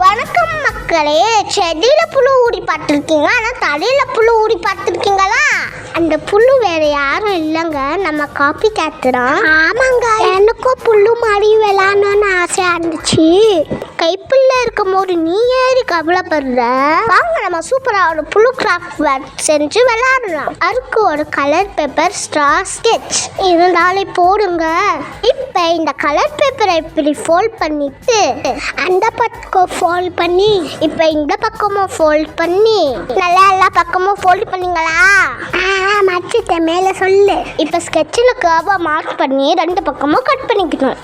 வணக்கம் மக்களே. செடியில புழு ஊடி பார்த்துருக்கீங்க, ஆனால் தலையில புழு ஊடி பார்த்துருக்கீங்களா? அந்த புழு வேற யாரும் இல்லைங்க, நம்ம காப்பி கேட் தான். ஆமாங்க, எனக்கும் புல்லு மாதிரி விளாடணும்னு ஆசையா இருந்துச்சு. கைப்புள்ள இருக்கும் போது நீ ஏறி கவலைப்படுற. வாங்க நம்ம சூப்பரா ஒரு புழு கிராஃப்ட் செஞ்சு விளையாடலாம். அதுக்கு ஒரு கலர் பேப்பர், ஸ்ட்ரா, ஸ்கெட்ச் இருந்தாலே போடுங்க. இப்போ இந்த கலர் பேப்பரை இப்படி ஃபோல்ட் பண்ணிட்டு அந்த பக்கம் ஃபோல்ட் பண்ணி இப்போ இந்த பக்கமும் ஃபோல்ட் பண்ணி நல்லா எல்லா பக்கமும் ஃபோல்ட் பண்ணீங்களா? மச்சிட்டேன், மேலே சொல்லு. இப்போ ஸ்கெட்சில் கர்வா மார்க் பண்ணி ரெண்டு பக்கமும் கட் பண்ணிக்கணும்.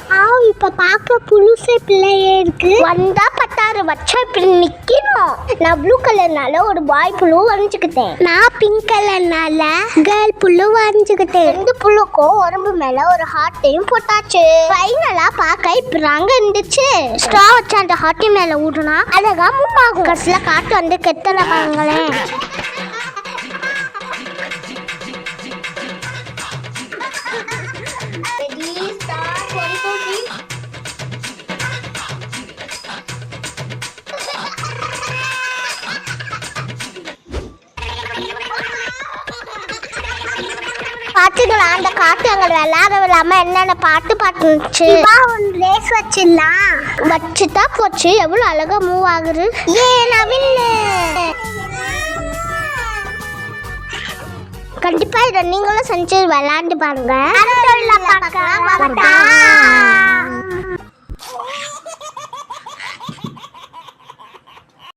இப்போ பார்க்க புழு ஷேப்லயே இருக்கு. வந்தா பட்டாறு வச்சா இப்படி நிக்கணும். நான் ப்ளூ கலர்னால ஒரு பாய் புழு வரைஞ்சுக்கிட்டேன். நான் பிங்க் கலர்னால கேர்ள் புழு வரைஞ்சுக்கிட்டேன். ரெண்டு புழுக்கும் உடம்பு மேல ஒரு ஹார்ட்டையும் போட்டாச்சு. ஃபைனலா பார்க்க இப்ப நாங்க இருந்துச்சு. ஸ்ட்ரா வச்சு அந்த ஹார்ட்டி மேல ஊடுனா அழகா மூவ் ஆகும். கடைசியில காட்டு வந்து கெட்டல பாருங்களேன். பாட்டுங்களா, அந்த காட்டு அங்கே விளையாட விடாம என்னென்ன பாட்டு பாட்டுச்சு. ரேஸ் வச்சிடலாம். வச்சுட்டா போச்சு. எவ்வளோ அழகா மூவ் ஆகுது. கண்டிப்பா இதை நீங்களும் செஞ்சு விளையாண்டு பாருங்க.